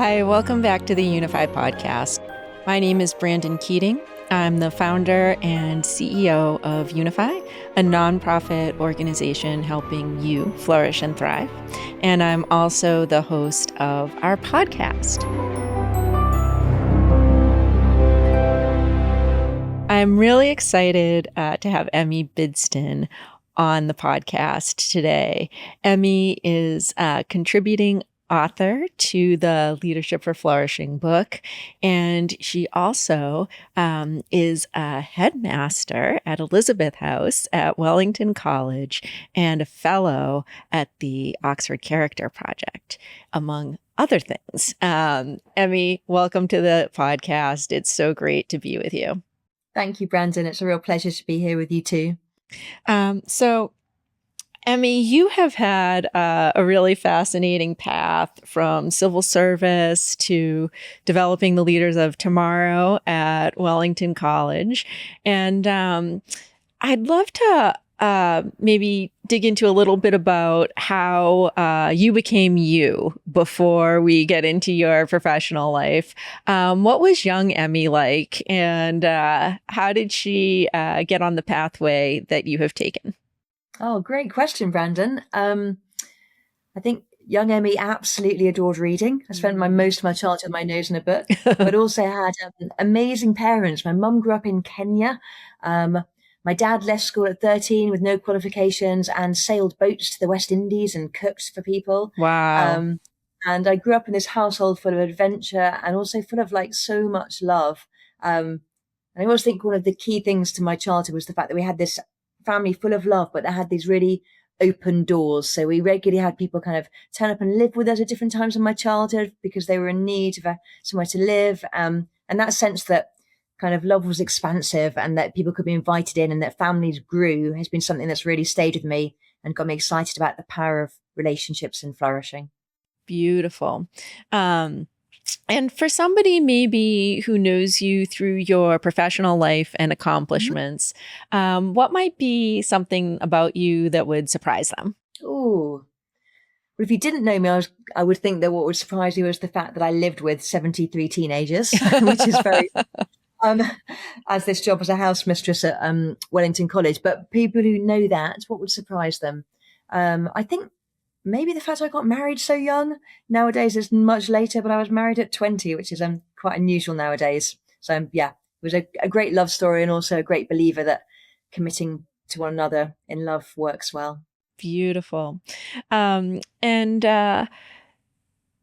Hi, welcome back to the YOUnify podcast. My name is Brandyn Keating. I'm the founder and CEO of YOUnify, a nonprofit organization helping you flourish and thrive. And I'm also the host of our podcast. I'm really excited to have Emmie Bidston on the podcast today. Emmie is a contributing author to the Leadership for Flourishing book, and she also is a headmaster at Elizabeth House at Wellington College and a fellow at the Oxford Character Project, among other things. Emmie, welcome to the podcast. It's so great to be with you. Thank you, Brandyn. It's a real pleasure to be here with you too. So, Emmie, you have had a really fascinating path from civil service to developing the leaders of tomorrow at Wellington College. And I'd love to maybe dig into a little bit about how you became you before we get into your professional life. What was young Emmie like, and how did she get on the pathway that you have taken? Oh, great question, Brandyn. I think young Emmie absolutely adored reading. I spent most of my childhood with my nose in a book, but also had amazing parents. My mum grew up in Kenya. My dad left school at 13 with no qualifications and sailed boats to the West Indies and cooked for people. Wow. And I grew up in this household full of adventure and also full of so much love. And I always think one of the key things to my childhood was the fact that we had this family full of love, but that had these really open doors. So we regularly had people kind of turn up and live with us at different times in my childhood because they were in need of somewhere to live. And that sense that kind of love was expansive and that people could be invited in and that families grew has been something that's really stayed with me and got me excited about the power of relationships and flourishing. Beautiful. And for somebody maybe who knows you through your professional life and accomplishments, what might be something about you that would surprise them? Oh, well, if you didn't know me, I would think that what would surprise you was the fact that I lived with 73 teenagers, which is very, as this job as a house mistress at Wellington College. But people who know that, what would surprise them? I think maybe the fact I got married so young. Nowadays it's much later, but I was married at 20, which is quite unusual nowadays. So yeah, it was a great love story and also a great believer that committing to one another in love works well. Beautiful. And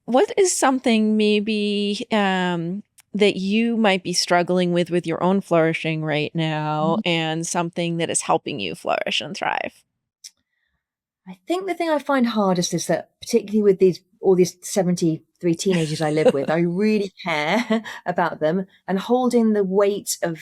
what is something maybe that you might be struggling with your own flourishing right now, and something that is helping you flourish and thrive? I think the thing I find hardest is that, particularly with all these 73 teenagers I live with, I really care about them and holding the weight of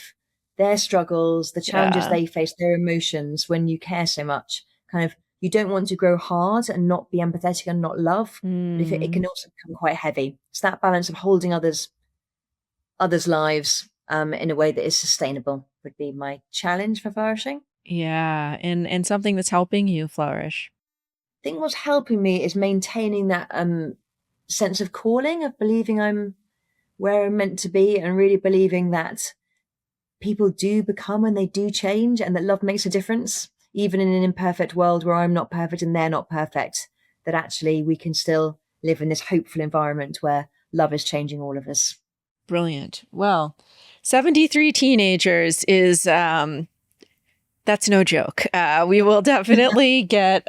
their struggles, the challenges they face, their emotions. When you care so much, kind of, you don't want to grow hard and not be empathetic and not love, but if it can also become quite heavy. It's that balance of holding others' lives in a way that is sustainable would be my challenge for flourishing. Yeah, and something that's helping you flourish. I think what's helping me is maintaining that sense of calling, of believing I'm where I'm meant to be, and really believing that people do become and they do change, and that love makes a difference, even in an imperfect world where I'm not perfect and they're not perfect, that actually we can still live in this hopeful environment where love is changing all of us. Brilliant. Well, 73 teenagers is that's no joke. We will definitely get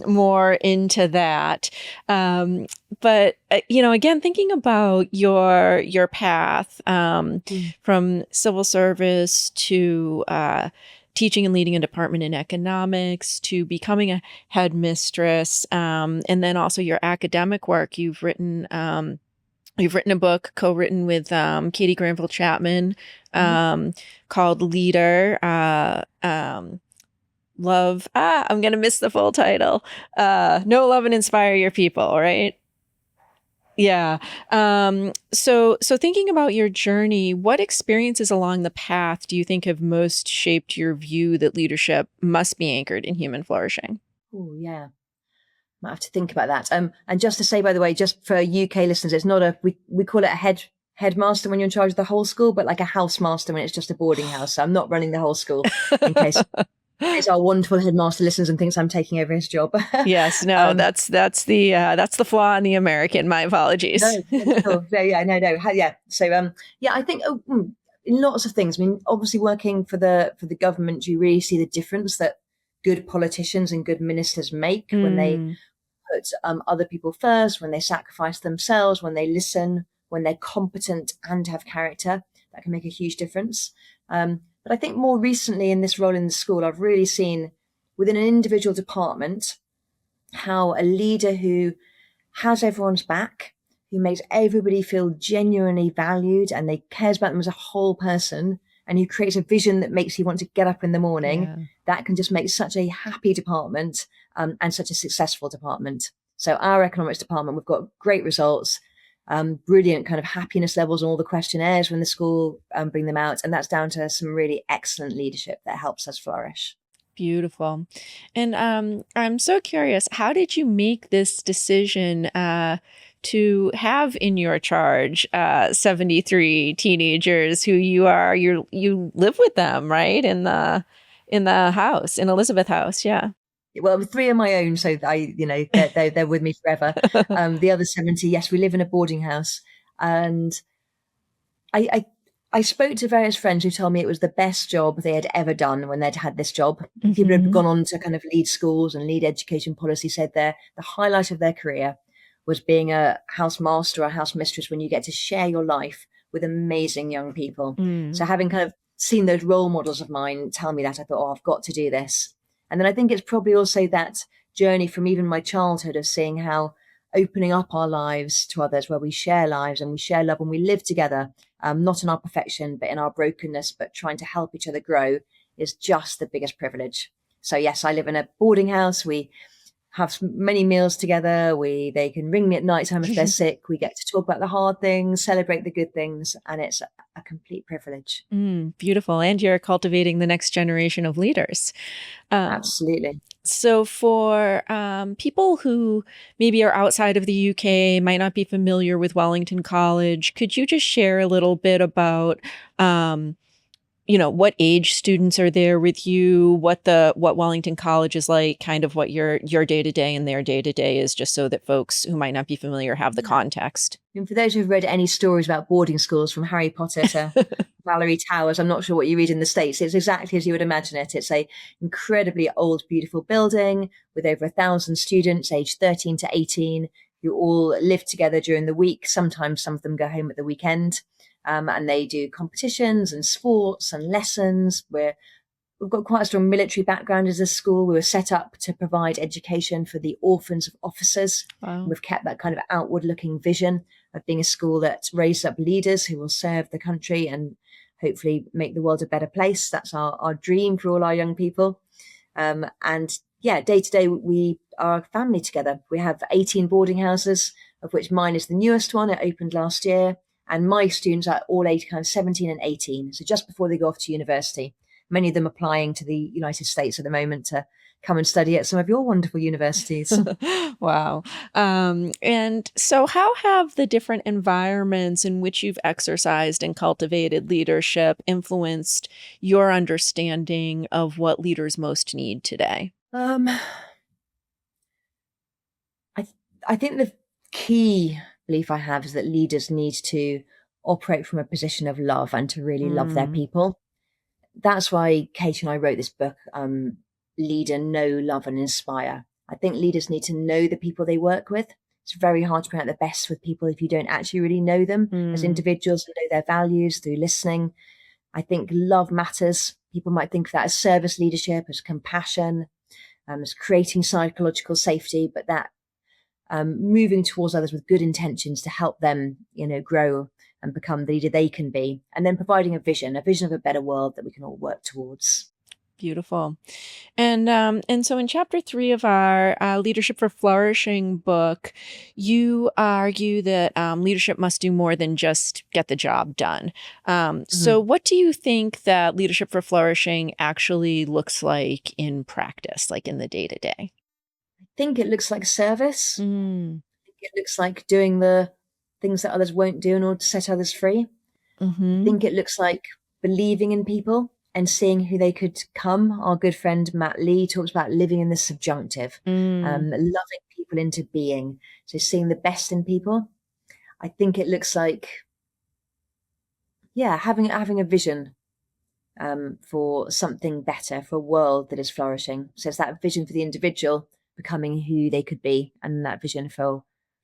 more into that. But again, thinking about your path from civil service to teaching and leading a department in economics to becoming a headmistress, and then also your academic work. You've written a book co-written with Katie Granville-Chapman called Leader. Love. I'm going to miss the full title. Know, Love, and Inspire Your People, right? Yeah. So thinking about your journey, what experiences along the path do you think have most shaped your view that leadership must be anchored in human flourishing? Oh, yeah. Might have to think about that. And just to say, by the way, just for UK listeners, it's not we call it a headmaster when you're in charge of the whole school, but like a housemaster when it's just a boarding house. So I'm not running the whole school in case our wonderful headmaster listens and thinks I'm taking over his job. Yes, no, that's the flaw in the American. My apologies. No. Yeah. So I think in lots of things. I mean, obviously working for the government, you really see the difference that good politicians and good ministers make when they put other people first, when they sacrifice themselves, when they listen, when they're competent and have character. That can make a huge difference. But I think more recently in this role in the school, I've really seen within an individual department how a leader who has everyone's back, who makes everybody feel genuinely valued and they cares about them as a whole person, and who creates a vision that makes you want to get up in the morning, that can just make such a happy department and such a successful department. So our economics department, we've got great results, brilliant kind of happiness levels on all the questionnaires when the school bring them out. And that's down to some really excellent leadership that helps us flourish. Beautiful. And I'm so curious, how did you make this decision to have in your charge 73 teenagers who you live with them, right? In the house, in Elizabeth House. Yeah. Well, 3 of my own, so they're with me forever. The other 70, yes, we live in a boarding house, and I spoke to various friends who told me it was the best job they had ever done when they'd had this job. People who had gone on to kind of lead schools and lead education policy said the highlight of their career was being a housemaster or a house mistress when you get to share your life with amazing young people. So having kind of seen those role models of mine tell me that, I thought, I've got to do this. And then I think it's probably also that journey from even my childhood of seeing how opening up our lives to others, where we share lives and we share love and we live together, not in our perfection, but in our brokenness, but trying to help each other grow, is just the biggest privilege. So yes, I live in a boarding house. We have many meals together. They can ring me at night time if they're sick. We get to talk about the hard things, celebrate the good things, and it's a complete privilege. Beautiful. And you're cultivating the next generation of leaders. Absolutely. So for people who maybe are outside of the UK, might not be familiar with Wellington College, could you just share a little bit about what age students are there with you, what Wellington College is like, kind of what your day-to-day and their day-to-day is, just so that folks who might not be familiar have the context. And for those who've read any stories about boarding schools, from Harry Potter to Valerie Towers, I'm not sure what you read in the States. It's exactly as you would imagine it. It's a incredibly old, beautiful building with over 1,000 students aged 13 to 18 who all live together during the week. Sometimes some of them go home at the weekend. And they do competitions and sports and lessons. We've got quite a strong military background as a school. We were set up to provide education for the orphans of officers. Wow. We've kept that kind of outward-looking vision of being a school that raises up leaders who will serve the country and hopefully make the world a better place. That's our dream for all our young people. And day to day, we are a family together. We have 18 boarding houses, of which mine is the newest one. It opened last year. And my students are all aged kind of 17 and 18. So just before they go off to university, many of them applying to the United States at the moment to come and study at some of your wonderful universities. Wow. And so how have the different environments in which you've exercised and cultivated leadership influenced your understanding of what leaders most need today? I think the key belief I have is that leaders need to operate from a position of love and to really love their people. That's why Kate and I wrote this book, Leader, Know, Love and Inspire. I think leaders need to know the people they work with. It's very hard to bring out the best with people if you don't actually really know them as individuals and know their values through listening. I think love matters. People might think of that as service leadership, as compassion, as creating psychological safety, but that moving towards others with good intentions to help them, grow and become the leader they can be, and then providing a vision of a better world that we can all work towards. Beautiful. And so in chapter 3 of our Leadership for Flourishing book, you argue that leadership must do more than just get the job done. So what do you think that Leadership for Flourishing actually looks like in practice, like in the day-to-day? I think it looks like service. Mm. It looks like doing the things that others won't do in order to set others free. I Mm-hmm. think it looks like believing in people and seeing who they could come. Our good friend Matt Lee talks about living in the subjunctive, Mm. loving people into being. So seeing the best in people. I think it looks like, yeah, having a vision for something better, for a world that is flourishing. So it's that vision for the individual becoming who they could be, and that vision for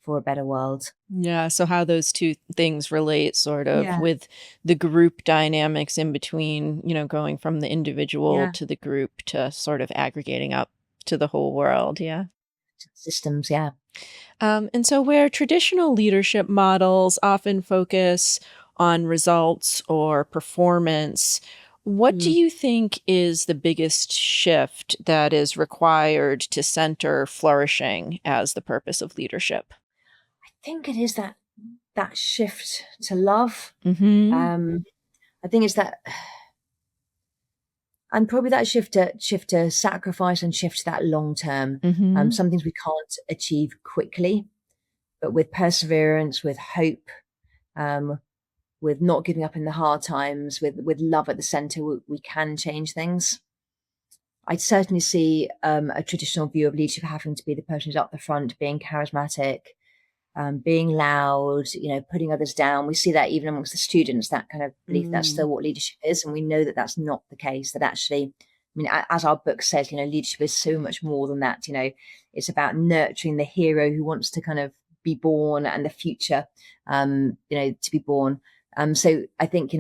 a better world. Yeah. So how those two things relate sort of Yeah, with the group dynamics in between, going from the individual yeah. to the group to sort of aggregating up to the whole world. Yeah. Systems, yeah. And so, where traditional leadership models often focus on results or performance, what do Mm. you think is the biggest shift that is required to center flourishing as the purpose of leadership? I think it is that shift to love. Mm-hmm. I think it's that, and probably that shift to sacrifice and shift to that long term. Mm-hmm. Some things we can't achieve quickly, but with perseverance, with hope, um, with not giving up in the hard times, with love at the center, we can change things. I certainly see a traditional view of leadership having to be the person who's up the front, being charismatic, being loud, putting others down. We see that even amongst the students, that kind of belief that's Mm. still what leadership is. And we know that that's not the case, that actually, as our book says, leadership is so much more than that. It's about nurturing the hero who wants to kind of be born and the future, to be born. So I think,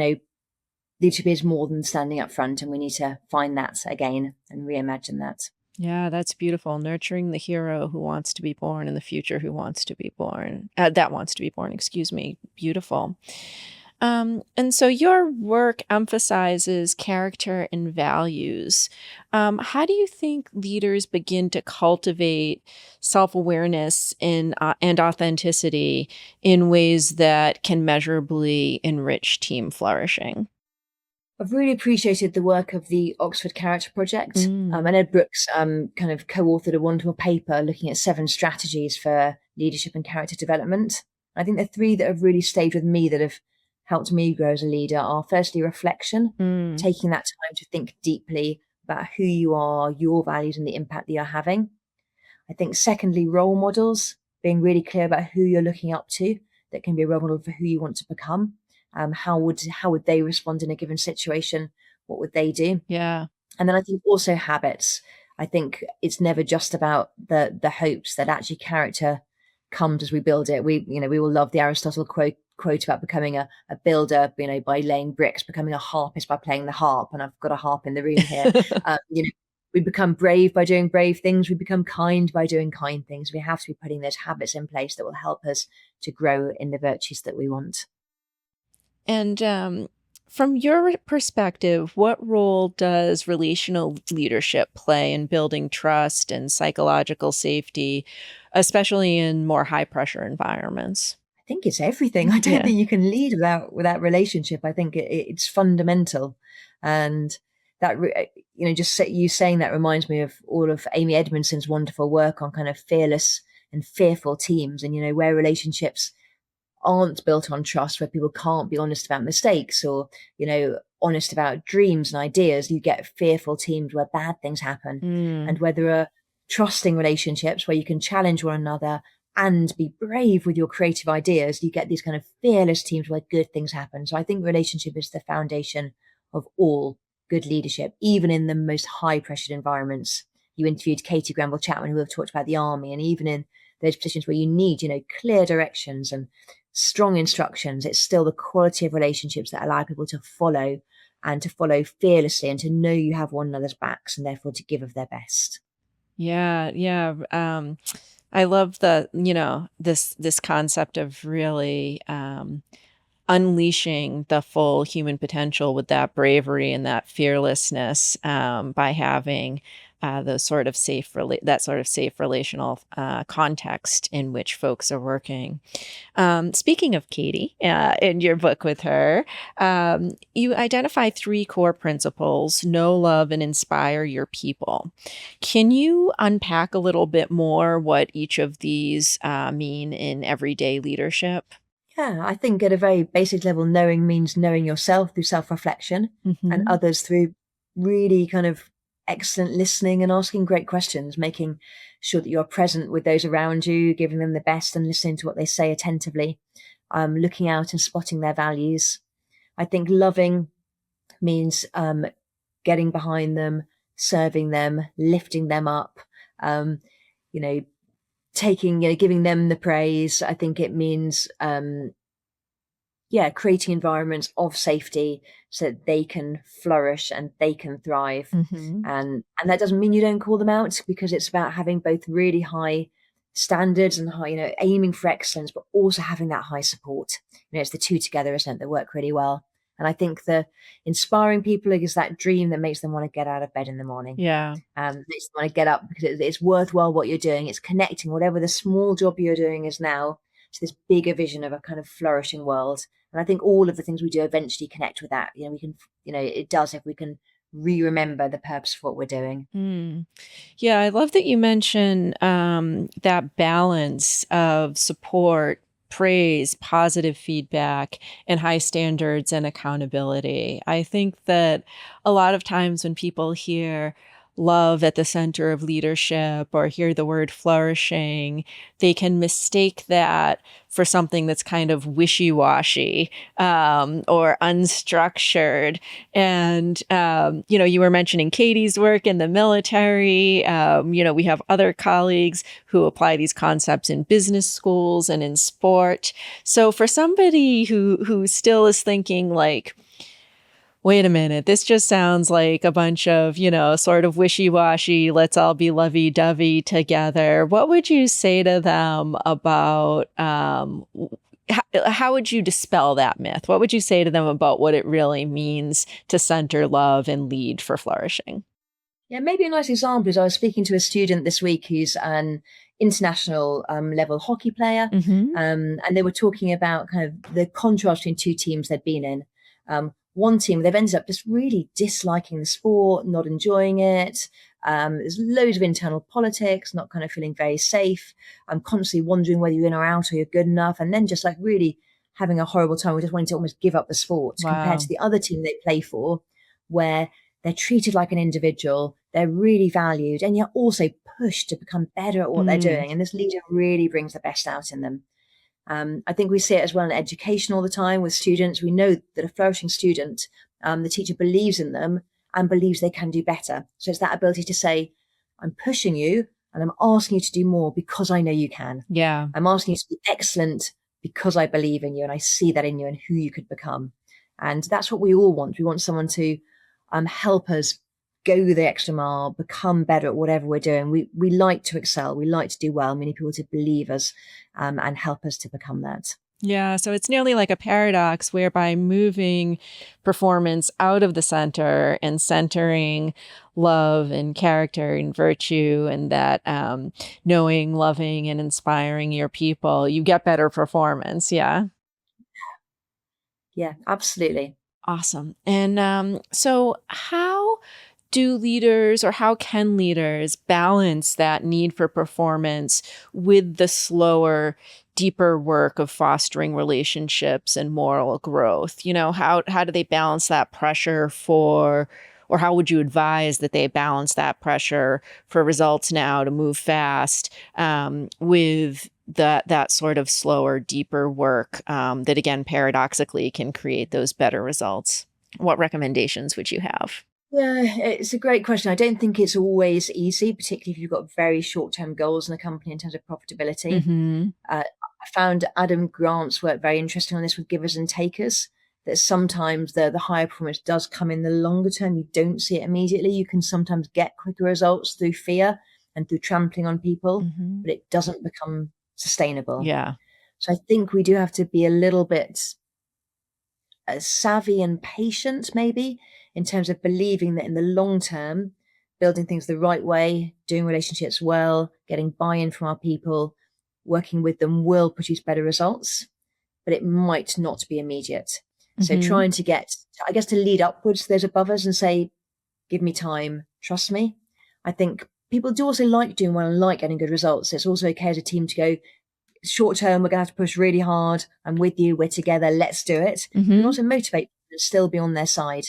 leadership is more than standing up front, and we need to find that again and reimagine that. Yeah, that's beautiful. Nurturing the hero who wants to be born in the future who wants to be born, that wants to be born, excuse me. Beautiful. And so your work emphasizes character and values. How do you think leaders begin to cultivate self-awareness and authenticity in ways that can measurably enrich team flourishing? I've really appreciated the work of the Oxford Character Project. Mm. And Ed Brooks kind of co-authored a wonderful paper looking at 7 strategies for leadership and character development. I think the 3 that have really stayed with me, that have helped me grow as a leader, are firstly reflection, Mm. taking that time to think deeply about who you are, your values, and the impact that you're having. I think secondly, role models, being really clear about who you're looking up to, that can be a role model for who you want to become. How would they respond in a given situation? What would they do? Yeah. And then I think also habits. I think it's never just about the hopes, that actually character comes as we build it. We all love the Aristotle quote about becoming a builder, by laying bricks, becoming a harpist by playing the harp. And I've got a harp in the room here. Um, you know, we become brave by doing brave things. We become kind by doing kind things. We have to be putting those habits in place that will help us to grow in the virtues that we want. And from your perspective, what role does relational leadership play in building trust and psychological safety, especially in more high pressure environments? I think it's everything. I don't Yeah. think you can lead without relationship. I think it's fundamental, and that just you saying that reminds me of all of Amy Edmondson's wonderful work on kind of fearless and fearful teams, and where relationships aren't built on trust, where people can't be honest about mistakes, or honest about dreams and ideas, you get fearful teams where bad things happen. Mm. And where there are trusting relationships where you can challenge one another and be brave with your creative ideas, you get these kind of fearless teams where good things happen. So I think relationship is the foundation of all good leadership, even in the most high pressured environments. You interviewed Katie Granville Chapman, who have talked about the army, and even in those positions where you need clear directions and strong instructions, it's still the quality of relationships that allow people to follow, and to follow fearlessly, and to know you have one another's backs, and therefore to give of their best. Yeah, yeah. I love this concept of really unleashing the full human potential with that bravery and that fearlessness by having those sort of that sort of safe relational context in which folks are working. Speaking of Katie, in your book with her, you identify 3 core principles: know, love, and inspire your people. Can you unpack a little bit more what each of these mean in everyday leadership? Yeah, I think at a very basic level, knowing means knowing yourself through self-reflection and Mm-hmm. others through really kind of excellent listening and asking great questions, making sure that you're present with those around you, giving them the best and listening to what they say attentively, looking out and spotting their values. I think loving means getting behind them, serving them, lifting them up, um, you know, giving them the praise. I think it means creating environments of safety so that they can flourish and they can thrive. Mm-hmm. And that doesn't mean you don't call them out, because it's about having both really high standards and high, aiming for excellence, but also having that high support. It's the two together, isn't it, that work really well. And I think the inspiring people is that dream that makes them want to get out of bed in the morning. Yeah. Makes them want to get up because it's worthwhile what you're doing. It's connecting whatever the small job you're doing is now to this bigger vision of a kind of flourishing world. And I think all of the things we do eventually connect with that. We can, it does if we can remember the purpose of what we're doing. Mm. Yeah, I love that you mention that balance of support, praise, positive feedback, and high standards and accountability. I think that a lot of times when people hear love at the center of leadership or hear the word flourishing, they can mistake that for something that's kind of wishy-washy or unstructured. And, you were mentioning Katie's work in the military. We have other colleagues who apply these concepts in business schools and in sport. So for somebody who still is thinking like, wait a minute, this just sounds like a bunch of, sort of wishy-washy, let's all be lovey-dovey together, what would you say to them about, how would you dispel that myth? What would you say to them about what it really means to center love and lead for flourishing? Yeah, maybe a nice example is I was speaking to a student this week who's an international level hockey player, Mm-hmm. and they were talking about kind of the contrast between two teams they'd been in. One team, they've ended up just really disliking the sport, not enjoying it. There's loads of internal politics, not kind of feeling very safe. I'm constantly wondering whether you're in or out or you're good enough, and then just like really having a horrible time. We just wanting to almost give up the sport compared to Wow. the other team they play for, where they're treated like an individual. They're really valued, and yet also pushed to become better at what they're Mm. doing. And this leader really brings the best out in them. I think we see it as well in education all the time with students. We know that a flourishing student, the teacher believes in them and believes they can do better. So it's that ability to say, I'm pushing you and I'm asking you to do more because I know you can. Yeah. I'm asking you to be excellent because I believe in you and I see that in you and who you could become. And that's what we all want. We want someone to help us go the extra mile, become better at whatever we're doing. We like to excel. We like to do well. We need people to believe us and help us to become that. Yeah, so it's nearly like a paradox whereby moving performance out of the center and centering love and character and virtue and that knowing, loving, and inspiring your people, you get better performance. Yeah. Yeah, absolutely. Awesome. And so, how do leaders or how can leaders balance that need for performance with the slower, deeper work of fostering relationships and moral growth? How do they balance that pressure or how would you advise that they balance that pressure for results now to move fast with that sort of slower, deeper work that, again, paradoxically can create those better results? What recommendations would you have? Yeah, it's a great question. I don't think it's always easy, particularly if you've got very short-term goals in a company in terms of profitability. Mm-hmm. I found Adam Grant's work very interesting on this with givers and takers, that sometimes the higher performance does come in the longer term. You don't see it immediately. You can sometimes get quicker results through fear and through trampling on people, Mm-hmm. but it doesn't become sustainable. Yeah. So I think we do have to be a little bit savvy and patient, maybe, in terms of believing that in the long term, building things the right way, doing relationships well, getting buy-in from our people, working with them will produce better results, but it might not be immediate. So trying to get, I guess, to lead upwards to those above us and say, give me time, trust me. I think people do also like doing well and like getting good results. It's also okay as a team to go, short term, we're going to have to push really hard. I'm with you. We're together. Let's do it. You can also motivate people and still be on their side.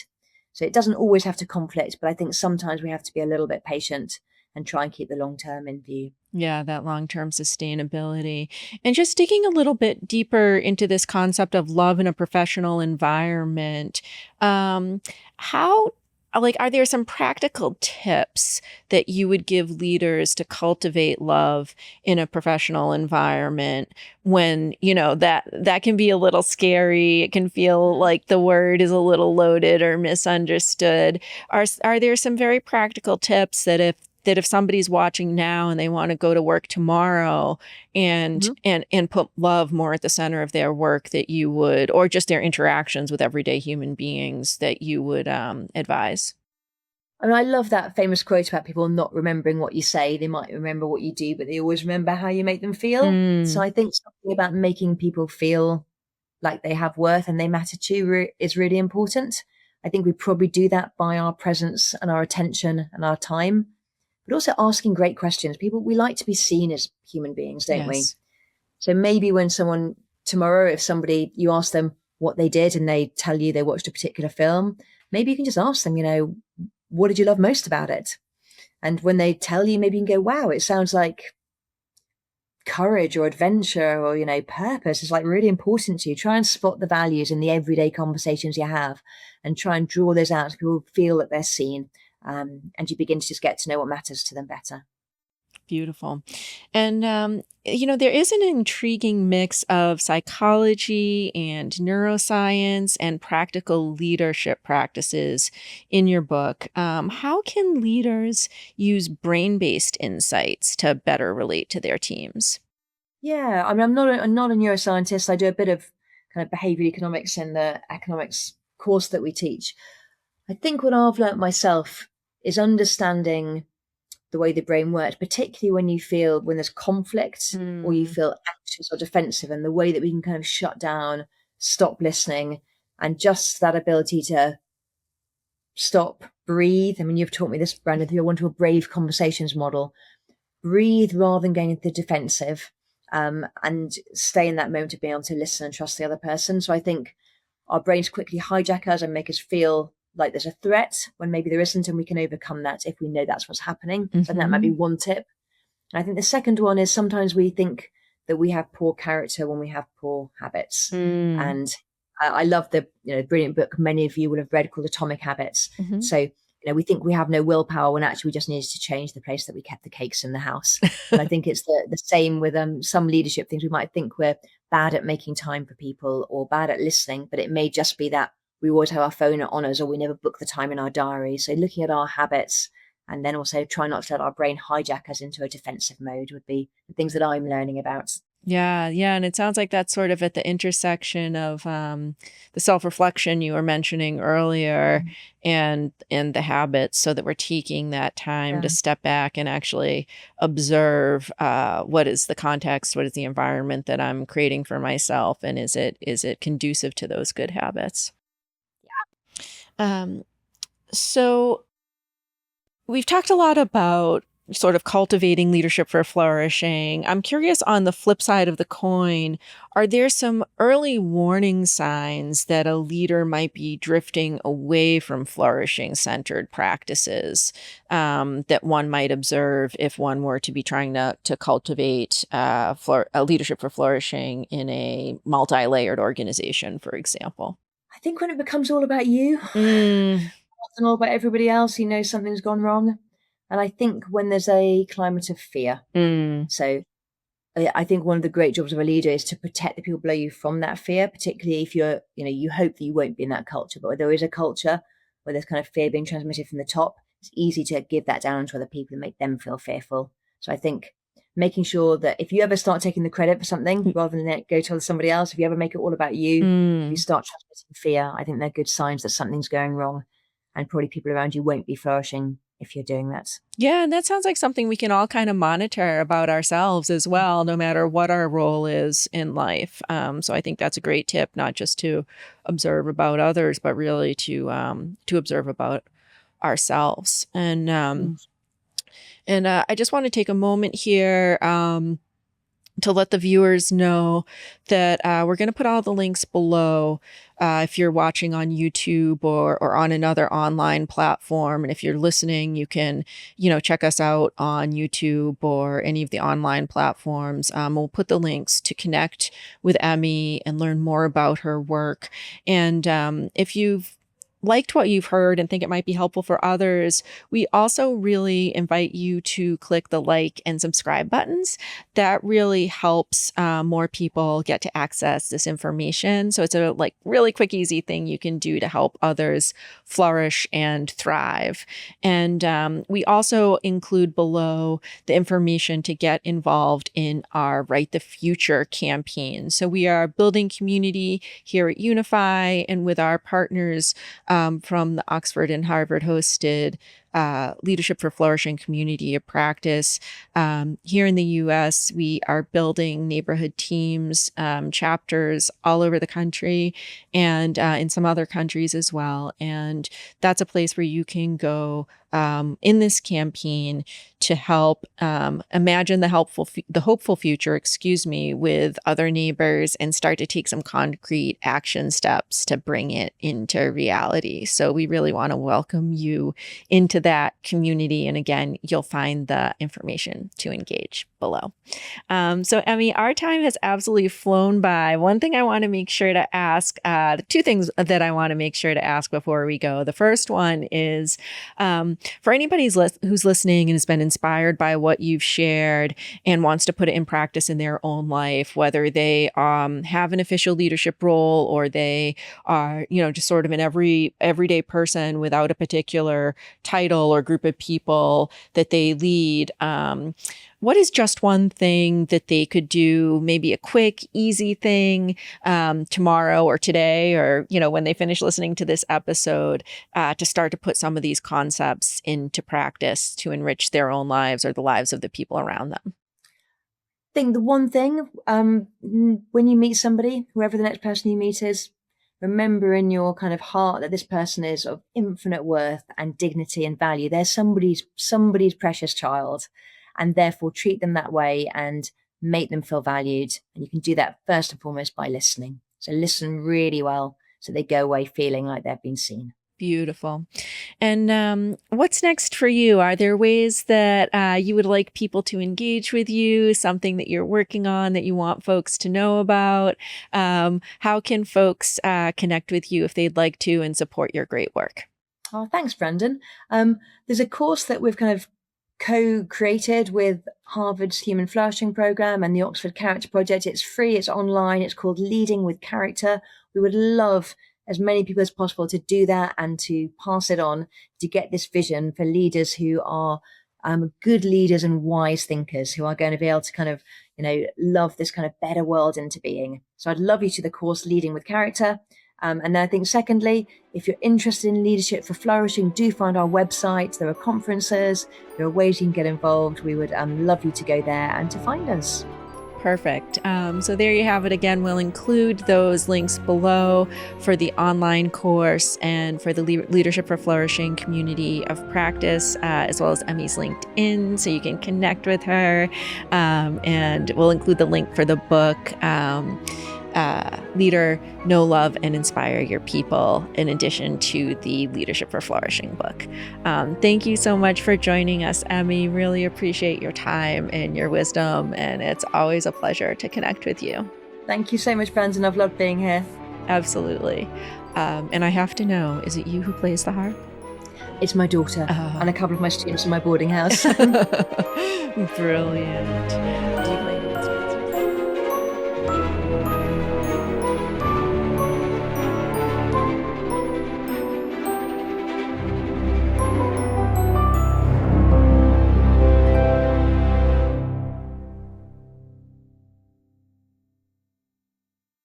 So it doesn't always have to conflict, but I think sometimes we have to be a little bit patient and try and keep the long term in view. Yeah, that long-term sustainability. And just digging a little bit deeper into this concept of love in a professional environment, how, like, are there some practical tips that you would give leaders to cultivate love in a professional environment when, that can be a little scary? It can feel like the word is a little loaded or misunderstood. Are there some very practical tips that if somebody's watching now and they want to go to work tomorrow and put love more at the center of their work, that you would, or just their interactions with everyday human beings, that you would advise? I mean, I love that famous quote about people not remembering what you say. They might remember what you do, but they always remember how you make them feel. So I think something about making people feel like they have worth and they matter to you is really important. I think we probably do that by our presence and our attention and our time, but also asking great questions. People, we like to be seen as human beings, don't we? So maybe when someone tomorrow, if somebody, you ask them what they did and they tell you they watched a particular film, maybe you can just ask them, what did you love most about it? And when they tell you, maybe you can go, wow, it sounds like courage or adventure or, purpose is like really important to you. Try and spot the values in the everyday conversations you have and try and draw those out so people feel that they're seen. And you begin to just get to know what matters to them better. Beautiful. And, there is an intriguing mix of psychology and neuroscience and practical leadership practices in your book. How can leaders use brain-based insights to better relate to their teams? Yeah, I mean, I'm not a neuroscientist. I do a bit of kind of behavioral economics in the economics course that we teach. I think what I've learnt myself is understanding the way the brain works, particularly when there's conflict or you feel anxious or defensive, and the way that we can kind of shut down, stop listening, and just that ability to stop, breathe. I mean, you've taught me this, Brandyn, you're onto a brave conversations model. Breathe rather than going into the defensive, and stay in that moment of being able to listen and trust the other person. So I think our brains quickly hijack us and make us feel like there's a threat when maybe there isn't, and we can overcome that if we know that's what's happening. So that might be one tip. And I think the second one is sometimes we think that we have poor character when we have poor habits. And I love the brilliant book many of you will have read called Atomic Habits. So we think we have no willpower when actually we just needed to change the place that we kept the cakes in the house. And I think it's the same with some leadership things. We might think we're bad at making time for people or bad at listening, but it may just be that we always have our phone on us or we never book the time in our diary. So looking at our habits and then also try not to let our brain hijack us into a defensive mode would be the things that I'm learning about. Yeah. And it sounds like that's sort of at the intersection of the self-reflection you were mentioning earlier and the habits, so that we're taking that time to step back and actually observe what is the context, what is the environment that I'm creating for myself, and is it conducive to those good habits? So we've talked a lot about sort of cultivating leadership for flourishing. I'm curious, on the flip side of the coin, are there some early warning signs that a leader might be drifting away from flourishing-centered practices that one might observe if one were to be trying to cultivate a leadership for flourishing in a multi-layered organization, for example? I think when it becomes all about you and all about everybody else, something's gone wrong. And I think when there's a climate of fear. So I think one of the great jobs of a leader is to protect the people below you from that fear, particularly if you're, you hope that you won't be in that culture. But where there is a culture where there's kind of fear being transmitted from the top, it's easy to give that down to other people and make them feel fearful. So I think making sure that if you ever start taking the credit for something rather than it go to somebody else, if you ever make it all about you, if you start transmitting fear, I think they're good signs that something's going wrong and probably people around you won't be flourishing if you're doing that. Yeah, and that sounds like something we can all kind of monitor about ourselves as well, no matter what our role is in life. So I think that's a great tip, not just to observe about others, but really to observe about ourselves. And I just want to take a moment here to let the viewers know that we're going to put all the links below if you're watching on YouTube or on another online platform. And if you're listening, you can, check us out on YouTube or any of the online platforms. We'll put the links to connect with Emmie and learn more about her work. And if you've liked what you've heard and think it might be helpful for others, we also really invite you to click the like and subscribe buttons. That really helps more people get to access this information. So it's a really quick, easy thing you can do to help others flourish and thrive. And we also include below the information to get involved in our Write the Future campaign. So we are building community here at YOUnify and with our partners from the Oxford and Harvard hosted Leadership for Flourishing community of practice. Here in the U.S., we are building neighborhood teams, chapters all over the country and in some other countries as well. And that's a place where you can go in this campaign to help imagine the hopeful future, with other neighbors and start to take some concrete action steps to bring it into reality. So we really want to welcome you into that community. And again, you'll find the information to engage below. So Emmie, our time has absolutely flown by. One thing I want to make sure to ask, two things that I want to make sure to ask before we go. The first one is for anybody who's listening and has been inspired by what you've shared and wants to put it in practice in their own life, whether they have an official leadership role or they are, just sort of an everyday person without a particular title or group of people that they lead. What is just one thing that they could do, maybe a quick, easy thing tomorrow or today, or, when they finish listening to this episode, to start to put some of these concepts into practice to enrich their own lives or the lives of the people around them? I think the one thing, when you meet somebody, whoever the next person you meet is, remember in your kind of heart that this person is of infinite worth and dignity and value. They're somebody's precious child, and therefore treat them that way and make them feel valued. And you can do that first and foremost by listening. So listen really well so they go away feeling like they've been seen. Beautiful. And what's next for you? Are there ways that you would like people to engage with you, something that you're working on that you want folks to know about? How can folks connect with you if they'd like to and support your great work? Oh, thanks, Brandyn. There's a course that we've kind of co-created with Harvard's Human Flourishing Program and the Oxford Character Project. It's free, it's online, it's called Leading with Character. We would love as many people as possible to do that and to pass it on to get this vision for leaders who are good leaders and wise thinkers who are going to be able to kind of, love this kind of better world into being. So I'd love you to the course Leading with Character. And then I think secondly, if you're interested in leadership for flourishing, do find our website. There are conferences, there are ways you can get involved. We would love you to go there and to find us. Perfect. So there you have it. Again, we'll include those links below for the online course and for the Leadership for Flourishing community of practice, as well as Emmie's LinkedIn, so you can connect with her. And we'll include the link for the book, Leader, Know, Love, and Inspire Your People, in addition to the Leadership for Flourishing book. Thank you so much for joining us, Emmie. Really appreciate your time and your wisdom, and it's always a pleasure to connect with you. Thank you so much, Brandyn. I've loved being here. Absolutely. And I have to know, is it you who plays the harp? It's my daughter and a couple of my students in my boarding house. Brilliant.